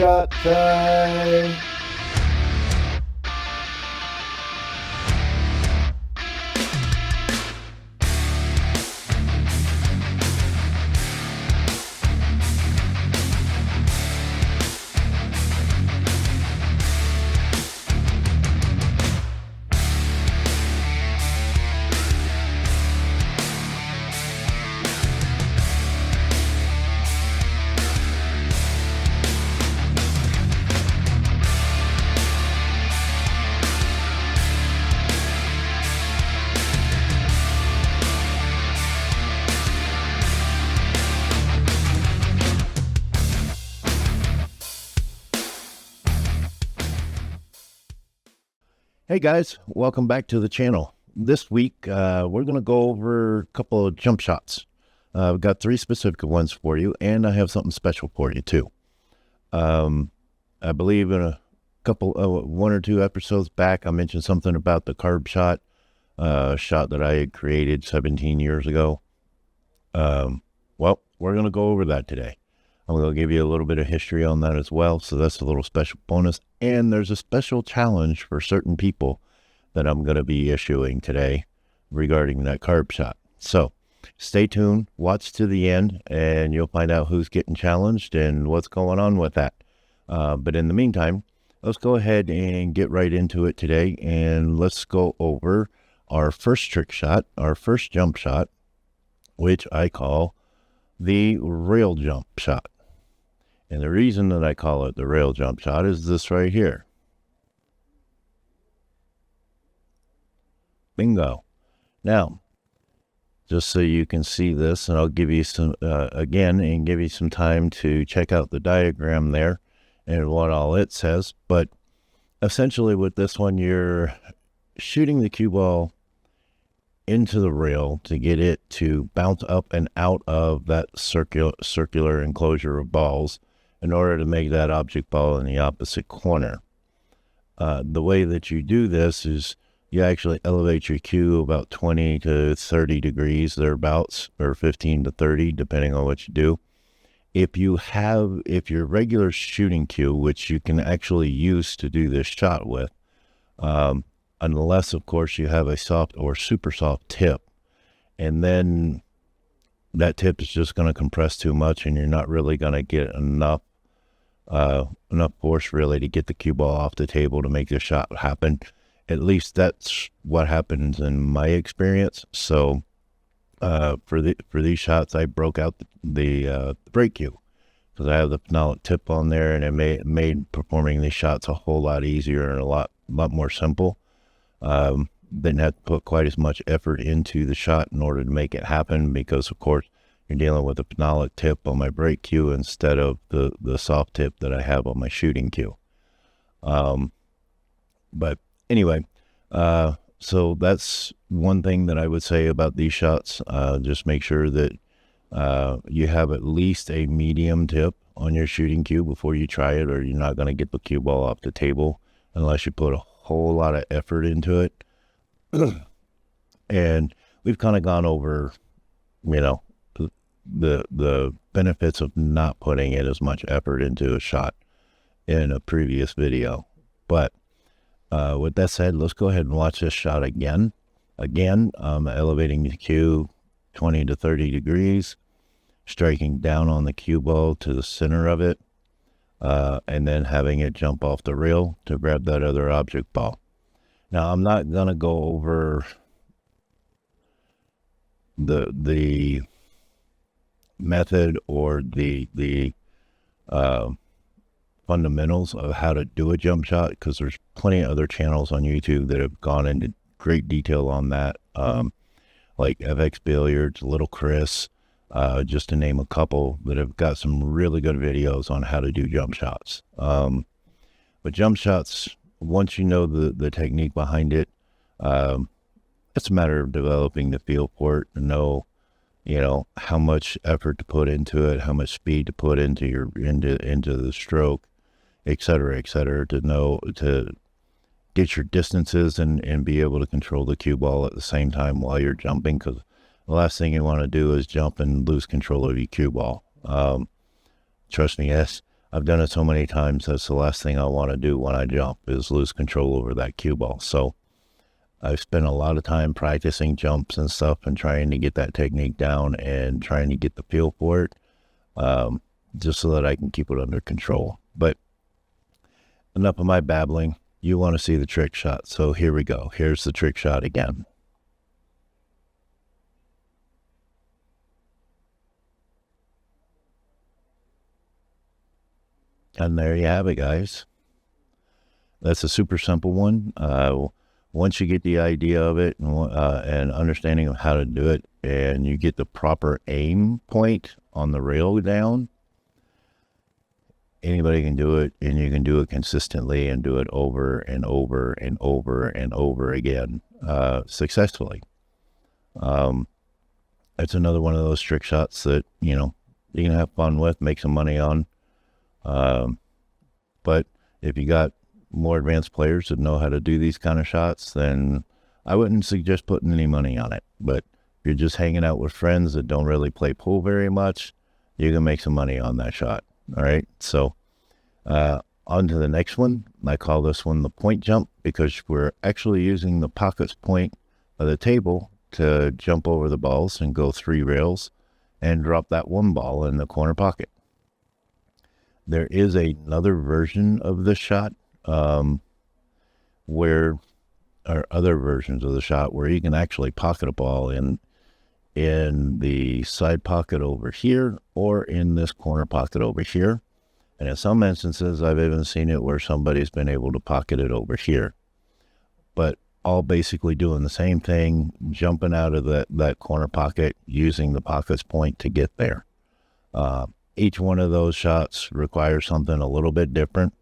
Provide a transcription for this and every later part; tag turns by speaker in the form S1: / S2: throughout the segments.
S1: shot time. Hey guys, welcome back to the channel. This week, we're going to go over a couple of jump shots. I've got 3 specific ones for you, and I have something special for you too. I believe in a couple, 1 or 2 episodes back, I mentioned something about the CaRB shot, shot that I had created 17 years ago. Well, we're going to go over that today. I'm going to give you a little bit of history on that as well, so that's a little special bonus. And there's a special challenge for certain people that I'm going to be issuing today regarding that CaRB shot. So stay tuned, watch to the end, and you'll find out who's getting challenged and what's going on with that. But in the meantime, let's go ahead and get right into it today, and let's go over our first trick shot, our first jump shot, which I call the rail jump shot. And the reason that I call it the rail jump shot is this right here. Bingo. Now, just so you can see this, and I'll give you some, again, and give you some time to check out the diagram there and what all it says. But essentially with this one, you're shooting the cue ball into the rail to get it to bounce up and out of that circular enclosure of balls in order to make that object ball in the opposite corner. The way that you do this is you actually elevate your cue about 20 to 30 degrees thereabouts, or 15 to 30, depending on what you do. If your regular shooting cue, which you can actually use to do this shot with, unless of course you have a soft or super soft tip, and then that tip is just going to compress too much and you're not really going to get enough force really to get the cue ball off the table to make the shot happen. At least that's what happens in my experience. So for these shots, I broke out the brake cue because I have the phenolic tip on there, and it made performing these shots a whole lot easier and a lot more simple. Didn't have to put quite as much effort into the shot in order to make it happen, because of course you're dealing with a phenolic tip on my brake cue instead of the soft tip that I have on my shooting cue. But anyway, so that's one thing that I would say about these shots. Just make sure that you have at least a medium tip on your shooting cue before you try it, or you're not going to get the cue ball off the table unless you put a whole lot of effort into it. And we've kind of gone over, the benefits of not putting in as much effort into a shot in a previous video. But with that said, let's go ahead and watch this shot again. Again, elevating the cue 20 to 30 degrees, striking down on the cue ball to the center of it, and then having it jump off the rail to grab that other object ball. Now, I'm not going to go over the method or the fundamentals of how to do a jump shot, because there's plenty of other channels on YouTube that have gone into great detail on that, like FX Billiards, Little Chris, just to name a couple, that have got some really good videos on how to do jump shots. But jump shots, once you know the technique behind it, it's a matter of developing the feel for it, and know how much effort to put into it, how much speed to put into into the stroke, et cetera, to get your distances and be able to control the cue ball at the same time while you're jumping, because the last thing you want to do is jump and lose control of your cue ball. Trust me, yes, I've done it so many times, that's the last thing I want to do when I jump is lose control over that cue ball. So I've spent a lot of time practicing jumps and stuff and trying to get that technique down and trying to get the feel for it, just so that I can keep it under control. But enough of my babbling. You want to see the trick shot. So here we go. Here's the trick shot again. And there you have it, guys. That's a super simple one. Once you get the idea of it and understanding of how to do it, and you get the proper aim point on the rail down, anybody can do it, and you can do it consistently and do it over and over and over and over again successfully. It's another one of those trick shots that, you know, you can have fun with, make some money on. But if you got more advanced players that know how to do these kind of shots, then I wouldn't suggest putting any money on it. But if you're just hanging out with friends that don't really play pool very much, you can make some money on that shot. All right. So, on to the next one. I call this one the point jump because we're actually using the pockets point of the table to jump over the balls and go 3 rails and drop that one ball in the corner pocket. There is another version of this shot, other versions of the shot where you can actually pocket a ball in the side pocket over here or in this corner pocket over here. And in some instances, I've even seen it where somebody's been able to pocket it over here. But all basically doing the same thing, jumping out of that corner pocket, using the pockets point to get there. Each one of those shots requires something a little bit different.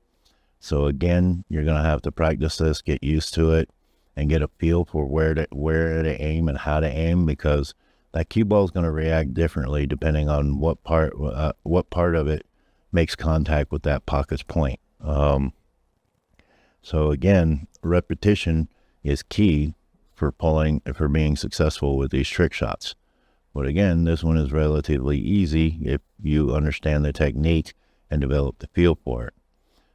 S1: So again, you're going to have to practice this, get used to it, and get a feel for where to aim and how to aim, because that cue ball is going to react differently depending on what part of it makes contact with that pockets point. So again, repetition is key for being successful with these trick shots. But again, this one is relatively easy if you understand the technique and develop the feel for it.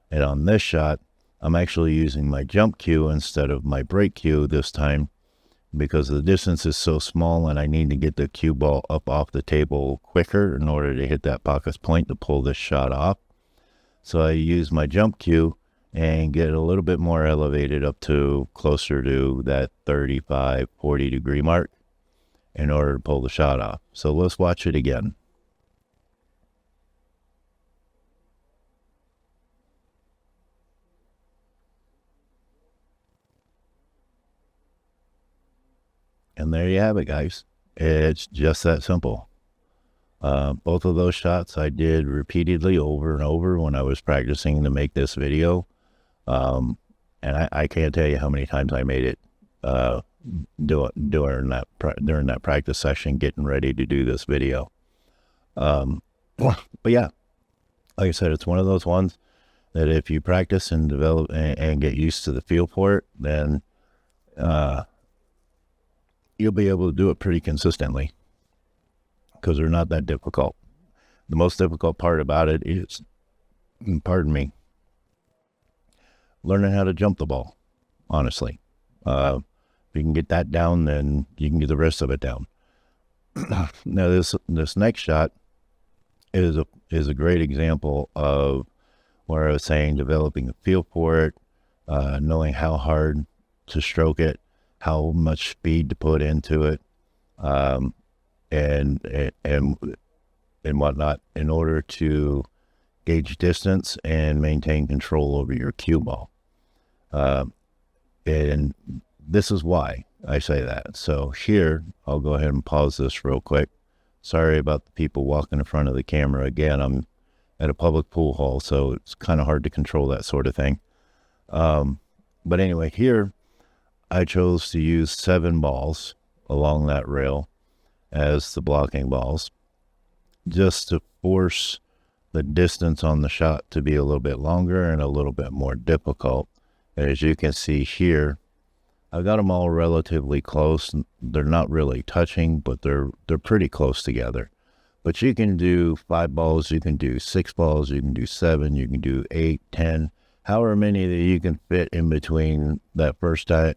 S1: And on this shot, I'm actually using my jump cue instead of my break cue this time because the distance is so small and I need to get the cue ball up off the table quicker in order to hit that pockets point to pull this shot off. So I use my jump cue and get a little bit more elevated up to closer to that 35, 40 degree mark in order to pull the shot off. So let's watch it again. And there you have it, guys. It's just that simple. Both of those shots I did repeatedly over and over when I was practicing to make this video. And I can't tell you how many times I made it during that practice session, getting ready to do this video. But yeah, like I said, it's one of those ones that if you practice and develop and get used to the feel for it, then you'll be able to do it pretty consistently because they're not that difficult. The most difficult part about it is, pardon me, learning how to jump the ball, honestly. If you can get that down, then you can get the rest of it down. Now, this next shot is a great example of where I was saying developing a feel for it, knowing how hard to stroke it, how much speed to put into it, and whatnot in order to gauge distance and maintain control over your cue ball. And this is why I say that. So here, I'll go ahead and pause this real quick. Sorry about the people walking in front of the camera. Again, I'm at a public pool hall, so it's kind of hard to control that sort of thing. But anyway, here, I chose to use 7 balls along that rail as the blocking balls, just to force the distance on the shot to be a little bit longer and a little bit more difficult. And as you can see here, I've got them all relatively close. They're not really touching, but they're pretty close together. But you can do 5 balls, you can do 6 balls, you can do 7, you can do 8, 10, however many that you can fit in between that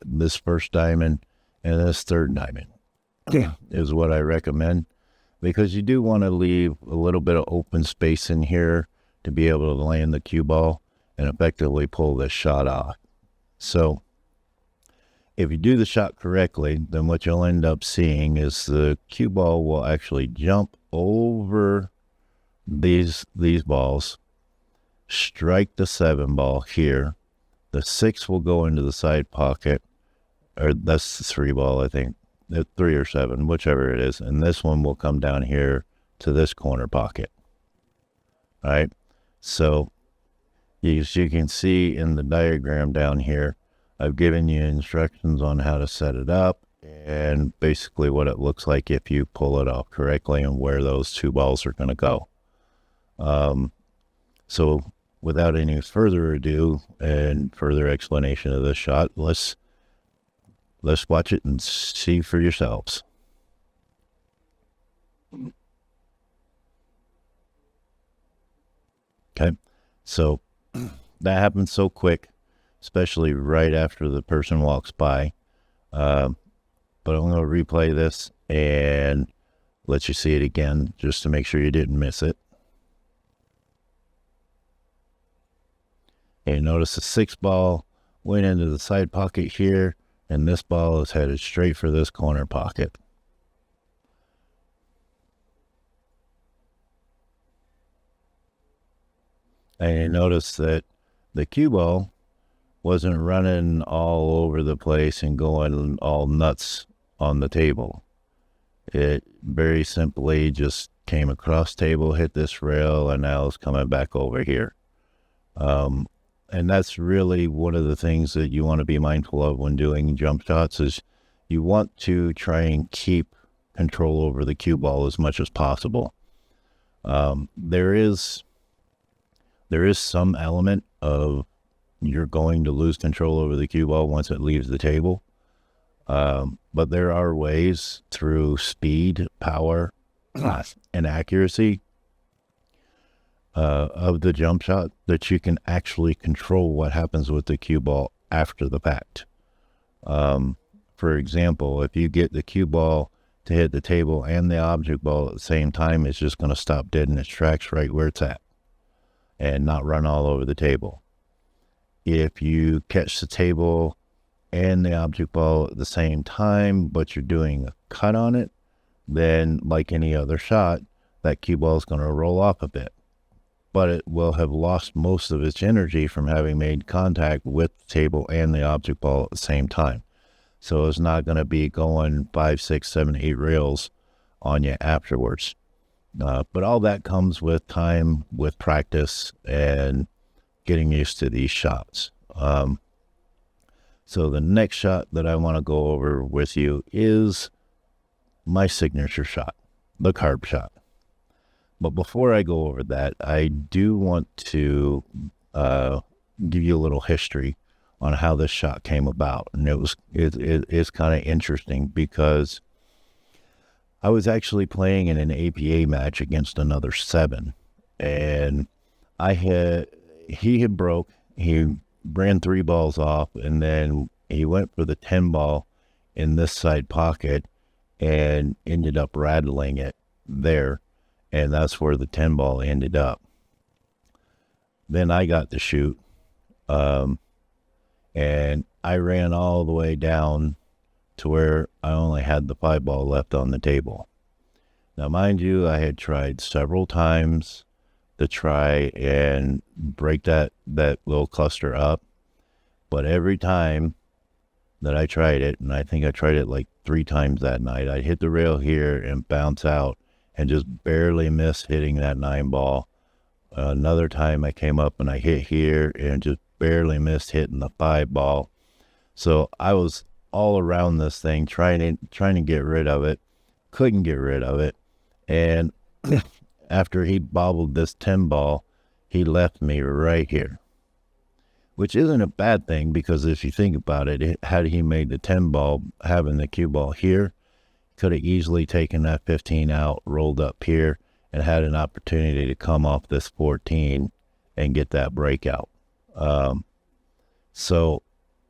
S1: this first diamond and this third diamond is what I recommend, because you do want to leave a little bit of open space in here to be able to land the cue ball and effectively pull this shot off. So if you do the shot correctly, then what you'll end up seeing is the cue ball will actually jump over these balls, strike the 7 ball here. The 6 will go into the side pocket, or that's the 3 ball, I think. 3 or 7, whichever it is. And this one will come down here to this corner pocket. All right. So as you can see in the diagram down here, I've given you instructions on how to set it up and basically what it looks like if you pull it off correctly and where those 2 balls are going to go. So without any further ado and further explanation of this shot, let's watch it and see for yourselves. Okay, so that happens so quick, especially right after the person walks by. But I'm going to replay this and let you see it again just to make sure you didn't miss it. And notice the 6 ball went into the side pocket here, and this ball is headed straight for this corner pocket. And you notice that the cue ball wasn't running all over the place and going all nuts on the table. It very simply just came across table, hit this rail, and now it's coming back over here. And that's really one of the things that you want to be mindful of when doing jump shots is you want to try and keep control over the cue ball as much as possible. There is some element of you're going to lose control over the cue ball once it leaves the table. But there are ways through speed, power, and accuracy of the jump shot that you can actually control what happens with the cue ball after the fact. For example, if you get the cue ball to hit the table and the object ball at the same time, it's just going to stop dead in its tracks right where it's at and not run all over the table. If you catch the table and the object ball at the same time, but you're doing a cut on it, then like any other shot, that cue ball is going to roll off a bit. But it will have lost most of its energy from having made contact with the table and the object ball at the same time. So it's not going to be going 5, 6, 7, 8 rails on you afterwards. But all that comes with time, with practice, and getting used to these shots. So the next shot that I want to go over with you is my signature shot, the CaRB shot. But before I go over that, I do want to give you a little history on how this shot came about. And it's kind of interesting because I was actually playing in an APA match against another 7, and he had broke. He ran 3 balls off, and then he went for the 10 ball in this side pocket and ended up rattling it there, and that's where the 10 ball ended up. Then I got to shoot, and I ran all the way down to where I only had the 5 ball left on the table. Now, mind you, I had tried several times to try and break that little cluster up, but every time that I tried it, and I think I tried it like 3 times that night, I'd hit the rail here and bounce out and just barely miss hitting that 9 ball. Another time I came up and I hit here and just barely missed hitting the 5 ball. So I was all around this thing trying to get rid of it, couldn't get rid of it, and after he bobbled this 10 ball, he left me right here, which isn't a bad thing, because if you think about it, had he made the 10 ball having the cue ball here, could have easily taken that 15 out, rolled up here, and had an opportunity to come off this 14 and get that breakout. So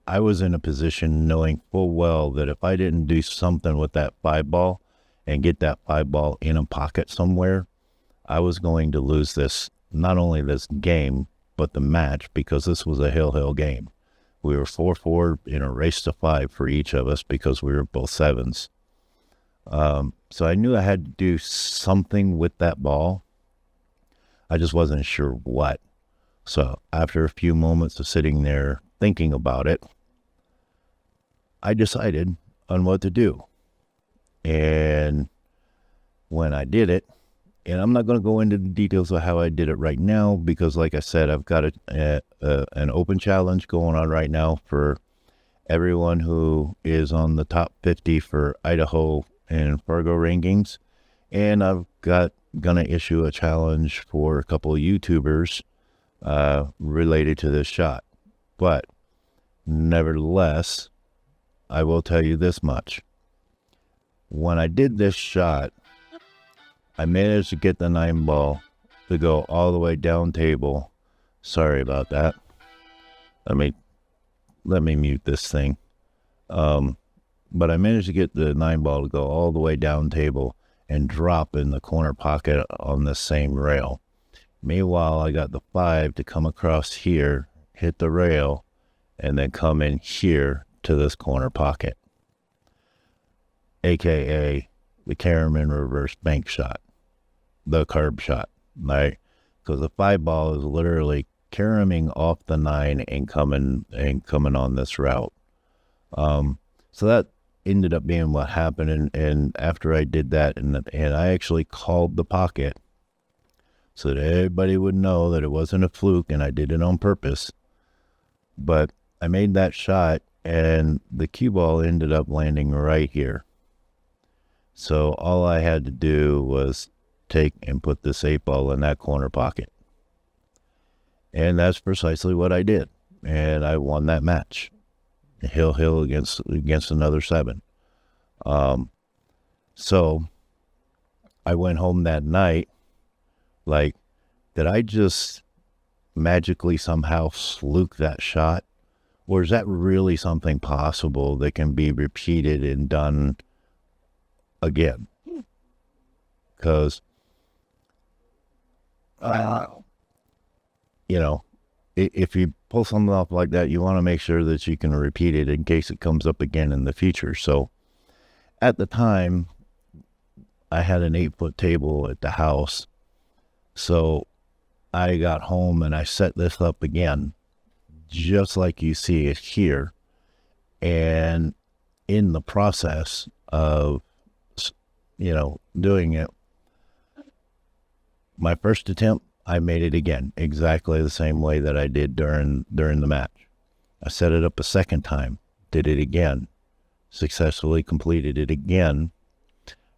S1: I was in a position knowing full well that if I didn't do something with that 5-ball and get that 5-ball in a pocket somewhere, I was going to lose this, not only this game, but the match, because this was a hill game. We were 4-4 in a race to 5 for each of us because we were both 7s. So I knew I had to do something with that ball. I just wasn't sure what. So after a few moments of sitting there thinking about it, I decided on what to do. And when I did it, and I'm not going to go into the details of how I did it right now, because like I said, I've got an open challenge going on right now for everyone who is on the top 50 for Idaho and Fargo rankings. And I've got going to issue a challenge for a couple of YouTubers related to this shot. But nevertheless, I will tell you this much. When I did this shot, I managed to get the 9-ball to go all the way down table. Sorry about that. Let me mute this thing. But I managed to get the 9-ball to go all the way down table and drop in the corner pocket on the same rail. Meanwhile, I got the 5 to come across here, hit the rail, and then come in here to this corner pocket, aka the CaRB reverse bank shot, the CaRB shot, right? Because the 5-ball is literally caroming off the 9 and coming on this route. So that ended up being what happened. And after I did that, and I actually called the pocket so that everybody would know that it wasn't a fluke and I did it on purpose. But I made that shot, and the cue ball ended up landing right here. So all I had to do was take and put this 8-ball in that corner pocket. And that's precisely what I did. And I won that match. Hill against another 7. So I went home that night like, did I just magically somehow fluke that shot? Or is that really something possible that can be repeated and done again? Because, you know, if you pull something off like that, you want to make sure that you can repeat it in case it comes up again in the future. So at the time, I had an 8-foot table at the house. So I got home and I set this up again, just like you see it here. And in the process of, doing it, my first attempt, I made it again, exactly the same way that I did during the match. I set it up a second time, did it again, successfully completed it again,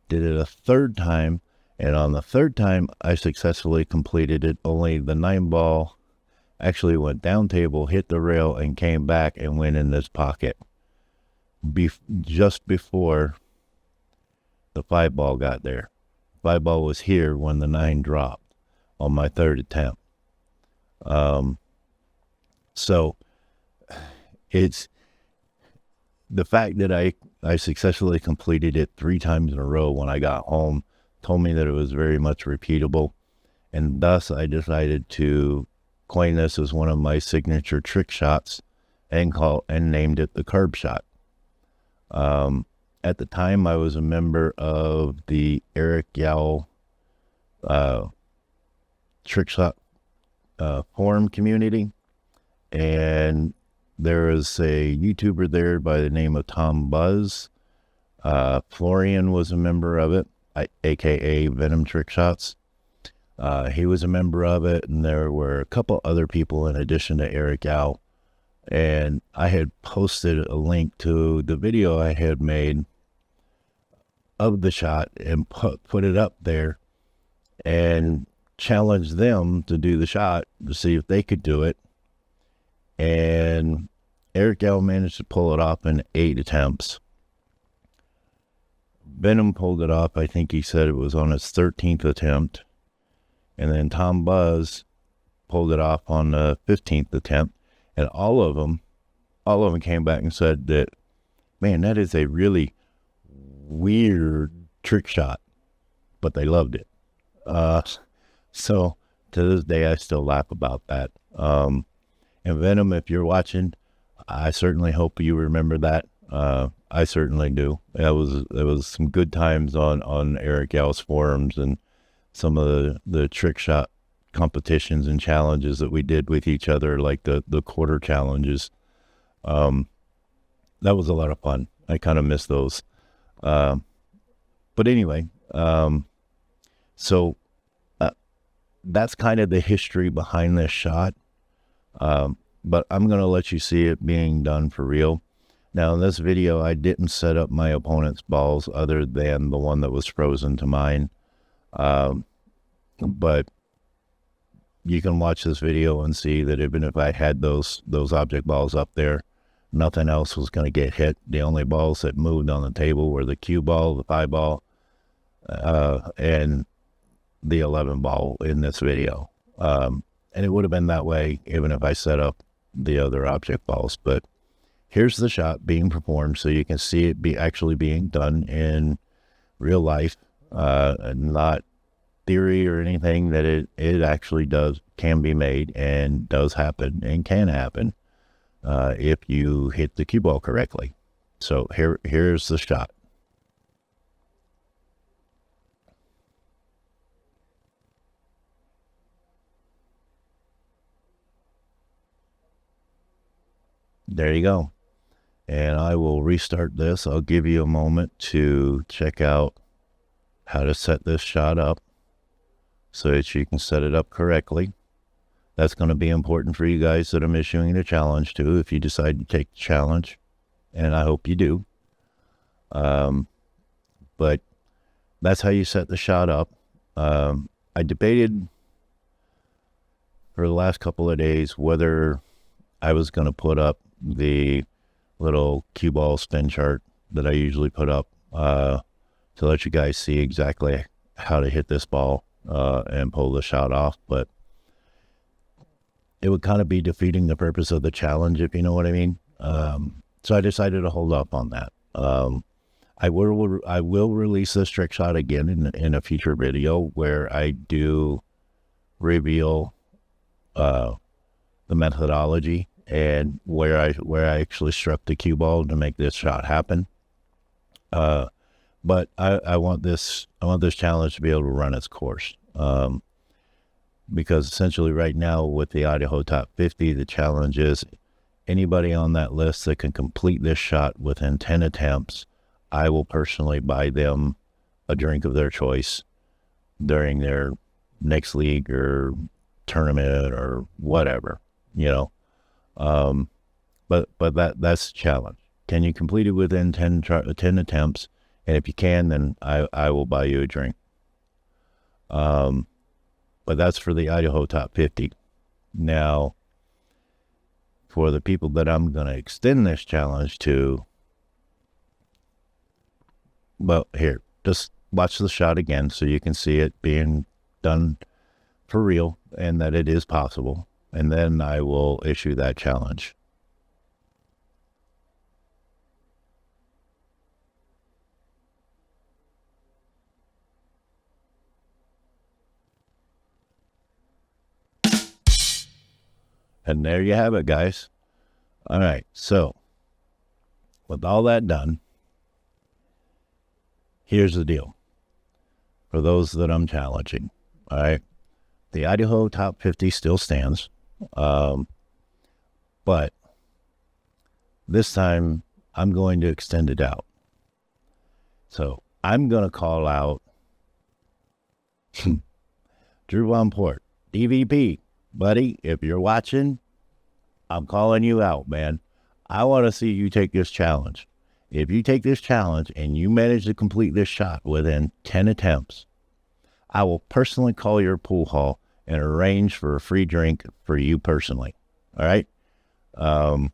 S1: did it a third time, and on the third time, I successfully completed it, only the 9-ball actually went down table, hit the rail, and came back and went in this pocket just before the 5-ball got there. 5-ball was here when the 9 dropped on my third attempt. So it's the fact that I successfully completed it 3 times in a row when I got home told me that it was very much repeatable, and thus I decided to coin this as one of my signature trick shots and named it the CaRB shot. At the time, I was a member of the Eric Yao trick shot forum community, and there is a YouTuber there by the name of Tom Buzz. Florian was a member of it, aka Venom Trick Shots. He was a member of it, and there were a couple other people in addition to Eric Yao. And I had posted a link to the video I had made of the shot and put it up there and challenged them to do the shot to see if they could do it. And Eric Yao managed to pull it off in 8 attempts. Venom pulled it off. I think he said it was on his 13th attempt. And then Tom Buzz pulled it off on the 15th attempt. And all of them came back and said that, man, that is a really weird trick shot, but they loved it. So to this day, I still laugh about that. And Venom, if you're watching, I certainly hope you remember that. I certainly do. There was some good times on Eric Yow's forums and some of the trick shot competitions and challenges that we did with each other, like the quarter challenges. That was a lot of fun. I kind of miss those. But anyway, so that's kind of the history behind this shot. But I'm going to let you see it being done for real. Now, in this video, I didn't set up my opponent's balls other than the one that was frozen to mine. But you can watch this video and see that even if I had those object balls up there, nothing else was going to get hit. The only balls that moved on the table were the cue ball, the 5 ball, and the 11 ball in this video. And it would have been that way even if I set up the other object balls. But here's the shot being performed so you can see it actually being done in real life, not theory or anything, that it actually can be made and does happen and can happen if you hit the cue ball correctly. So here's the shot. There you go. And I will restart this. I'll give you a moment to check out how to set this shot up so that you can set it up correctly. That's going to be important for you guys that I'm issuing the challenge to, if you decide to take the challenge, and I hope you do. But that's how you set the shot up. I debated for the last couple of days whether I was going to put up the little cue ball spin chart that I usually put up to let you guys see exactly how to hit this ball and pull the shot off, but it would kind of be defeating the purpose of the challenge, if you know what I mean. So I decided to hold off on that. I will release this trick shot again in a future video where I do reveal the methodology and where I actually struck the cue ball to make this shot happen. But I want this challenge to be able to run its course. Because essentially right now with the Idaho Top 50, the challenge is anybody on that list that can complete this shot within 10 attempts, I will personally buy them a drink of their choice during their next league or tournament or whatever, you know. But that's the challenge. Can you complete it within 10 attempts? And if you can, then I will buy you a drink. But that's for the Idaho Top 50. Now, for the people that I'm going to extend this challenge to, well, here, just watch the shot again so you can see it being done for real and that it is possible. And then I will issue that challenge. And there you have it, guys. All right, so with all that done, here's the deal. For those that I'm challenging, all right, the Idaho Top 50 still stands. But this time I'm going to extend it out. So I'm going to call out Drew Von Port, DVP. Buddy, if you're watching, I'm calling you out, man. I want to see you take this challenge. If you take this challenge and you manage to complete this shot within 10 attempts, I will personally call your pool hall and arrange for a free drink for you personally. All right? And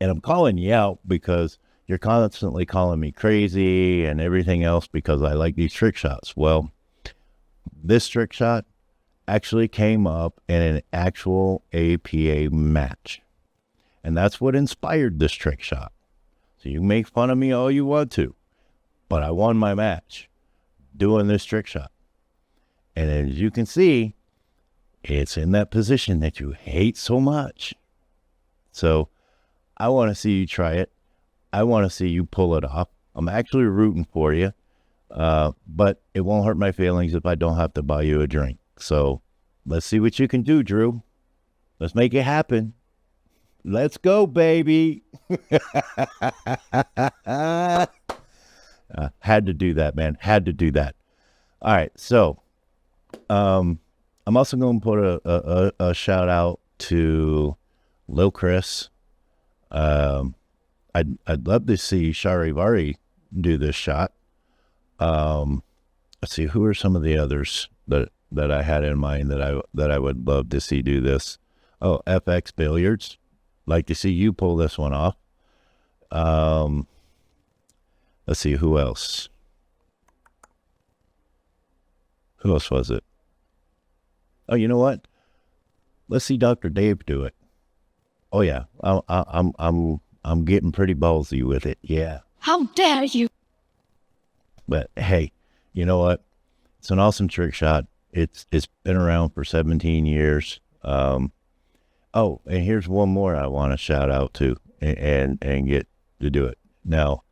S1: I'm calling you out because you're constantly calling me crazy and everything else because I like these trick shots. Well, This trick shot actually came up in an actual APA match. And that's what inspired this trick shot. So you make fun of me all you want to, but I won my match doing this trick shot. And as you can see, it's in that position that you hate so much. So I want to see you try it. I want to see you pull it off. I'm actually rooting for you, but it won't hurt my feelings if I don't have to buy you a drink. So let's see what you can do, Drew. Let's make it happen. Let's go, baby. Had to do that, man. Had to do that. All right, so I'm also going to put a shout out to Lil Chris. I'd love to see Charivari do this shot. Let's see, who are some of the others that I had in mind that I would love to see do this? Oh, FX Billiards. Like to see you pull this one off. Let's see, who else? Who else was it? Oh, you know what? Let's see Dr. Dave do it. Oh yeah, I'm getting pretty ballsy with it. Yeah.
S2: How dare you?
S1: But hey, you know what? It's an awesome trick shot. It's been around for 17 years. Oh, and here's one more I want to shout out to and get to do it. Now,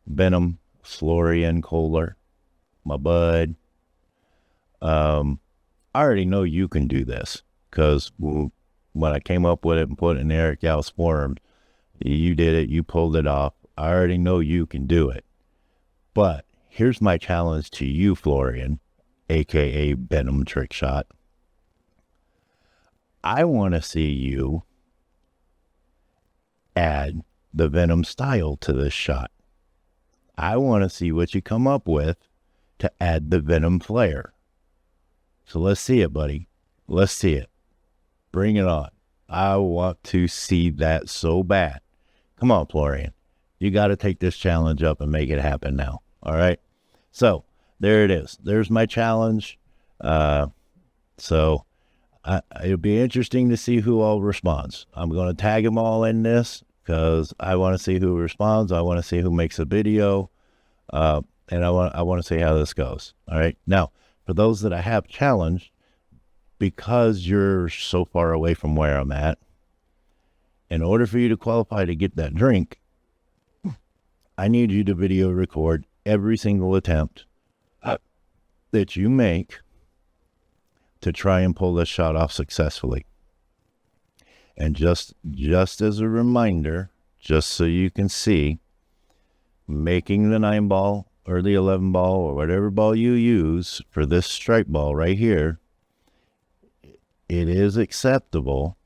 S1: Venom, Florian Kohler, my bud. I already know you can do this because when I came up with it and put it in Eric Yow's forum, you did it, you pulled it off. I already know you can do it. But here's my challenge to you, Florian, aka Venom Trick Shot. I want to see you add the Venom style to this shot. I want to see what you come up with to add the Venom flair. So let's see it, buddy. Let's see it. Bring it on. I want to see that so bad. Come on, Florian. You got to take this challenge up and make it happen now. All right? So there it is. There's my challenge. So it'll be interesting to see who all responds. I'm going to tag them all in this because I want to see who responds. I want to see who makes a video. And I want to see how this goes. All right. Now, for those that I have challenged, because you're so far away from where I'm at, in order for you to qualify to get that drink, I need you to video record every single attempt that you make to try and pull this shot off successfully. And just as a reminder, just so you can see, making the 9 ball or the 11 ball or whatever ball you use for this stripe ball right here, it is acceptable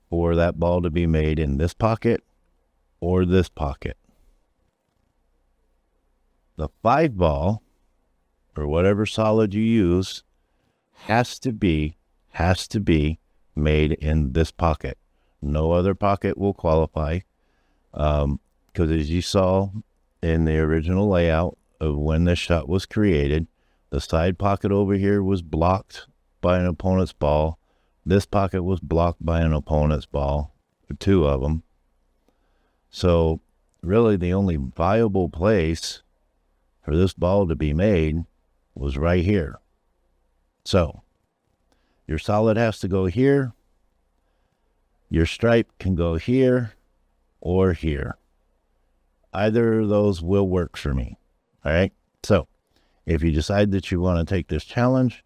S1: for that ball to be made in this pocket or this pocket. The 5 ball or whatever solid you use has to be made in this pocket. No other pocket will qualify, because as you saw in the original layout of when this shot was created, the side pocket over here was blocked by an opponent's ball. This pocket was blocked by an opponent's ball, 2 of them. So really the only viable place for this ball to be made was right here. So your solid has to go here. Your stripe can go here or here. Either of those will work for me. All right. So if you decide that you want to take this challenge,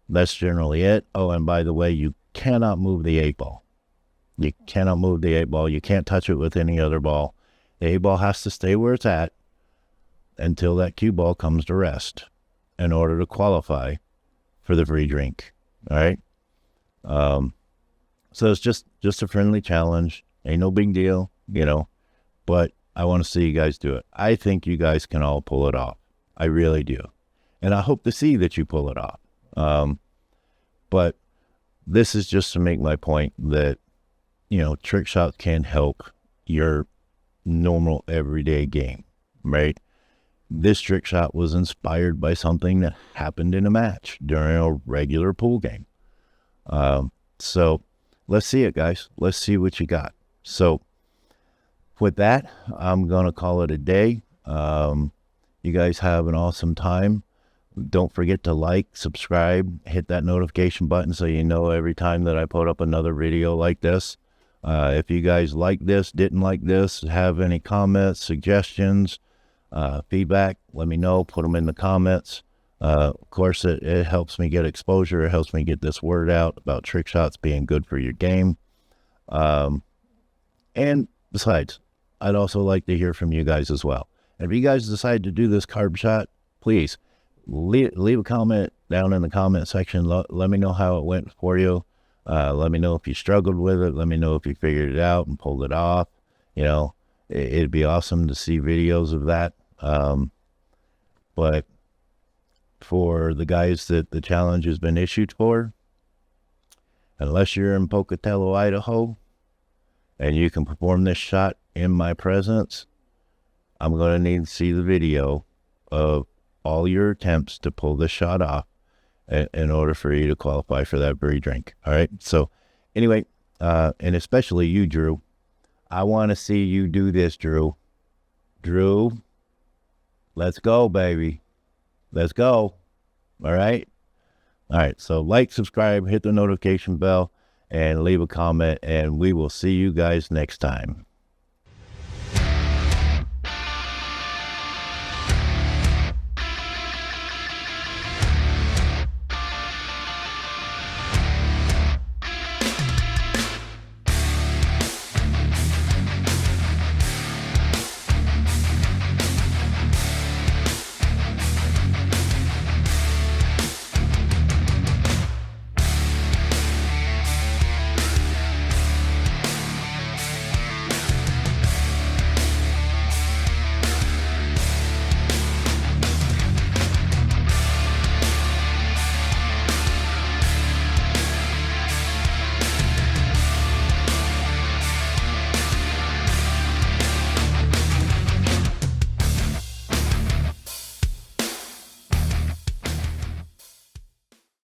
S1: that's generally it. Oh, and by the way, you cannot move the 8 ball. You cannot move the 8 ball. You can't touch it with any other ball. The 8 ball has to stay where it's at until that cue ball comes to rest in order to qualify for the free drink. All right. So it's just a friendly challenge. Ain't no big deal, but I want to see you guys do it. I think you guys can all pull it off. I really do. And I hope to see that you pull it off. But this is just to make my point that, trick shots can help your normal everyday game, right? this trick shot was inspired by something that happened in a match during a regular pool game. So let's see it, guys. Let's see what you got. So with that, I'm going to call it a day. You guys have an awesome time. Don't forget to like, subscribe, hit that notification button so you know every time that I put up another video like this. If you guys like this, didn't like this, have any comments, suggestions, feedback, let me know. Put them in the comments. Of course, it helps me get exposure. It helps me get this word out about trick shots being good for your game. And besides, I'd also like to hear from you guys as well. And if you guys decide to do this CaRB shot, please leave a comment down in the comment section. Let me know how it went for you. Let me know if you struggled with it. Let me know if you figured it out and pulled it off. You know, it'd be awesome to see videos of that. But for the guys that the challenge has been issued for, unless you're in Pocatello, Idaho, and you can perform this shot in my presence, I'm going to need to see the video of all your attempts to pull this shot off in order for you to qualify for that free drink. All right. So anyway, and especially you, Drew, I want to see you do this, Drew. Drew, let's go, baby. Let's go. All right. All right. So like, subscribe, hit the notification bell, and leave a comment, and we will see you guys next time.